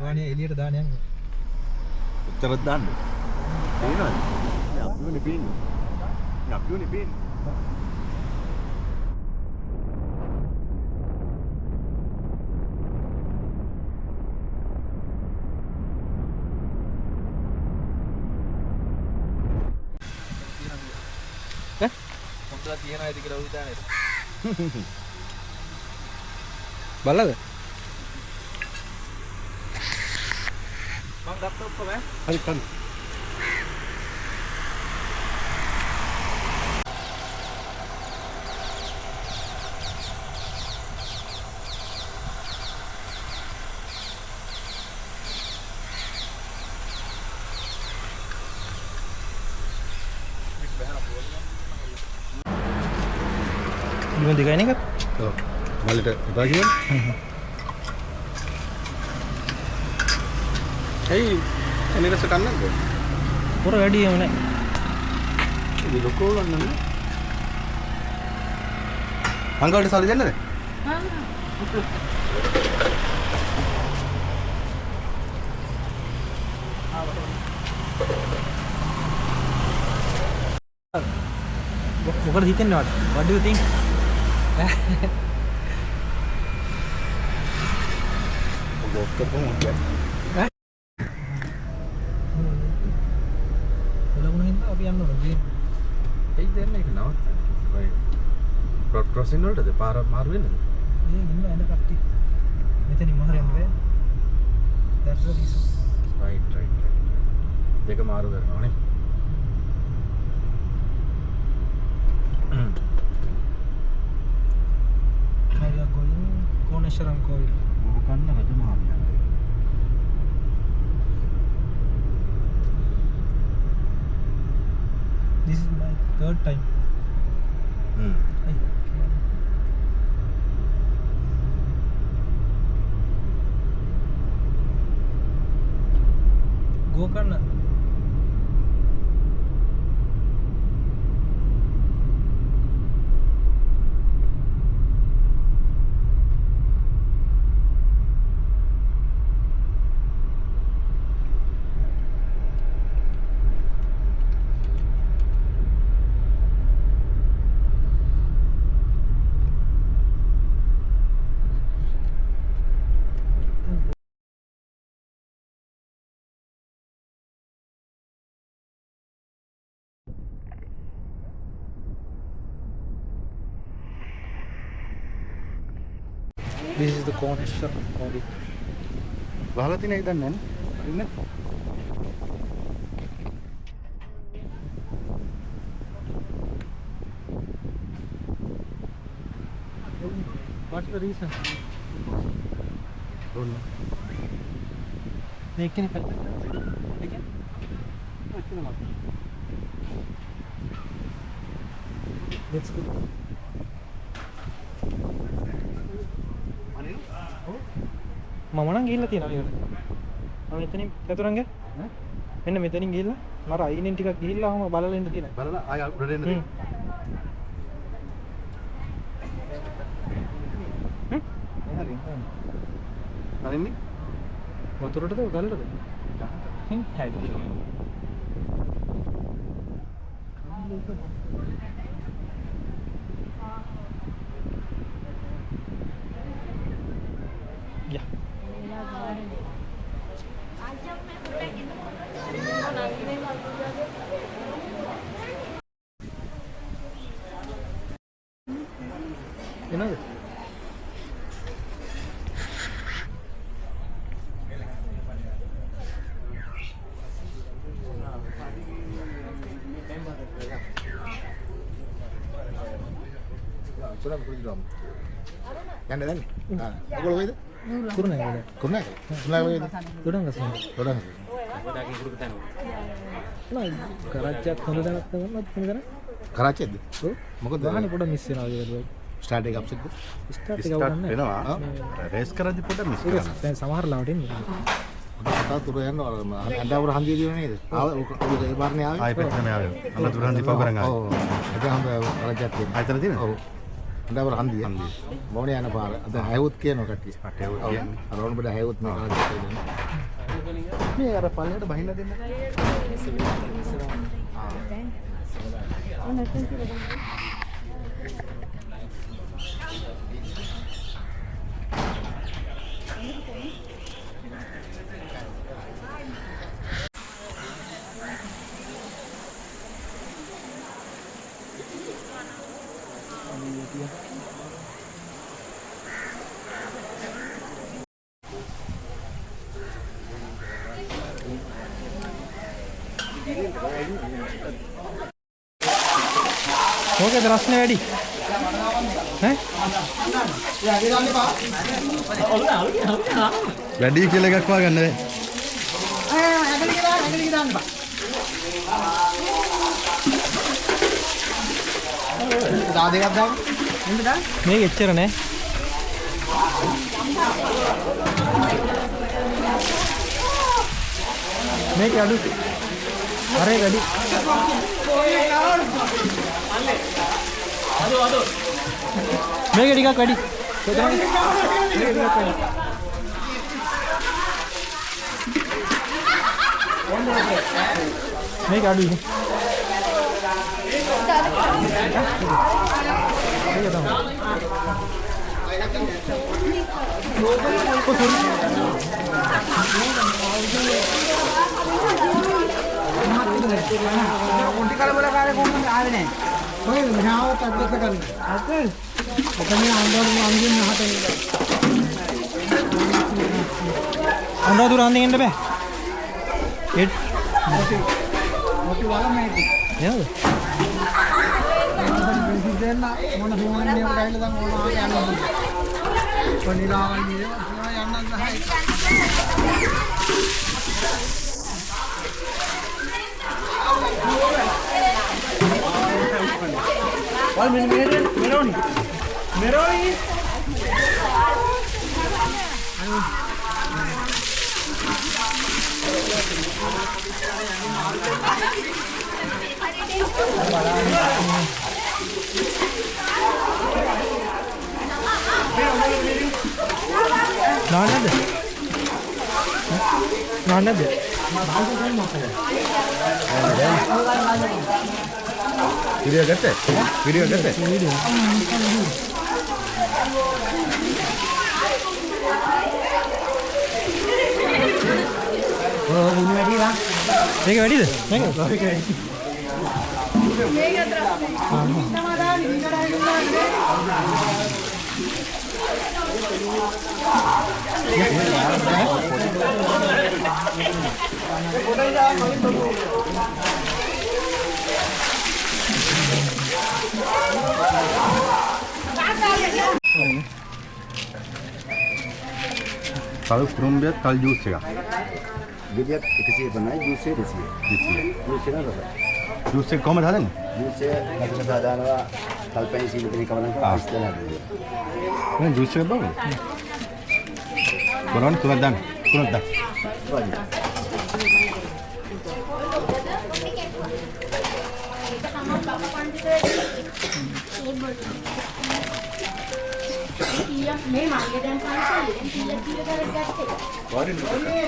වාණිය එළියට දාන්න යන්නේ. උත්තරත් දාන්න. තේනවද? අපිවනේ පේන්නේ. අපිවනේ පේන්නේ. හොඳට තියනවා ඉතින් කියලා උදානේ. බලද? මං ගත්ත ඔක්කොම ඈ. හරි කන්න. Gimana tiga ini kan? ඔව්. මල්ලට එපා කියන්නේ. ඇයි එනේ රස කන්නද? Pura ready ya mana? ඉතින් ලොකෝ ගන්නනේ. අංකල්ට සල්ලි දෙන්නද? Bukan hitin not. What do you think? ඔබ ඔක්කොම කියන්නේ. Ulang kita apa yang nol? ඇයි දෙන්නේ ඒක නවත්තන්නේ? රොඩ් ක්‍රොසින් වලටද පාර මාරු වෙන්නද? Ini gimana ada kaki? Ini nih mahar yang berapa? That's the reason. Right. දෙක මාරු කරනවා නේ. We are going Koneshwaram Kovil. මොකන්න රජ මහත්මයා. This is my third time. Gokarna. This is the Koneshwaram Kovil. වහලා තියෙන එක දන්නේ නැහැ. What's the reason? Don't know. Can you again? Let's go. මම නම් ගිහිල්ලා තියෙනවා නේද? මම මෙතනින් චතුරංග මෙන්න මෙතනින් ගිහිල්ලා මර අයිනෙන් ටිකක් ගිහිල්ලා ආවම බලලා ඉන්න තියෙනවා. බලලා ආය උඩට එන්න දෙන්න. හරි. හරිනේ. වතුරටද ගල්ලටද? හරි. Yeah. என்னது Sudah berapa? Yang ada nih? Nah, aku loh itu. kurang ya Kurna? Kurna apa itu? kurang nggak sih Kurang. nah කරච්චයක් හොඳ දැනක් ගන්නත් හොඳ දැනක් Karachi itu? ඔව් මොකද වාහනේ පොඩ මිස් වෙනවා ඒක ස්ටාර්ට් එක අප්සෙට් එක. ස්ටාර්ට් එක වුණා වෙනවා. රේස් කරද්දි පොඩ්ඩක් මිස් කරනවා. දැන් සමහර ලාවට එන්නේ කතා තුර යනවා අඬවර හන්දිය දිනන නේද? ආව ඔක ඒ පාරනේ ආවේ. ආයි පෙට්ටම ආවේ. අන්න තුර හන්දි පව කරන් ආවේ. ඔව්. ඒක හම්බ කරච්චක් තියෙනවා. ආයතන තියෙනවද? ඔව්. හොඳවල හන්දිය. මොනේ යන පාර. අද හැවුත් කියනවා කට්ටිය. හැවුත් කියන්නේ. අරෝන් බඩ හැවුත් මේ මේ අර පල්ලයට බහින්න දෙන්න. ඕකේද රස්නේ වැඩි? ඈ? වැඩි කියලා එකක් වාගන්න බෑ. දා දෙකක් දාන්න. මේක එච්චර නෑ. මේක අඩු. අරේ වැඩි. මේක ටිකක් වැඩි. මේක අඩුයි. කොන්ටි කලබල කාලේ කොහොමද ආවේ නැහැ. කොහෙද මෙහාවත් අද්දත කරන්න. අද්ද. ඔකනේ අඬවලු අංගින් නහතේ ඉඳලා. අඬවලු රාන්දෙන් එන්න බෑ. මොටි වලමයිටි. නේද? දෙන්න මොන හොමන්නේ ගයිලා දැන් මොන ආගේ යනවා. කොනිලාවල් නියම යන්නත් නැහැ. Wal Meroni. Nada. Video करते? Video करते? Oh, ini lagi lah. මේක වැඩිද? මේක. මේක අතර. සමාදාන විතරයි තල් කුරුම්බියත් තල් ජූස් එකක්. Video 150 juice 200. Juice එක නේද? ජූස් එක කොහමද හදන්නේ? juice එක නැතිව සාදානවා කල්පැනි සීලපෙනි කවනම් ඉස්සලා නේද? මම ජූස් එක බලමු. බලන්න තුනක් දාන්න. තුනක් දාන්න. මේ මල්ලේ දැන් පන්සලෙන් කීලා කරගත්තේ. වරින් නෑ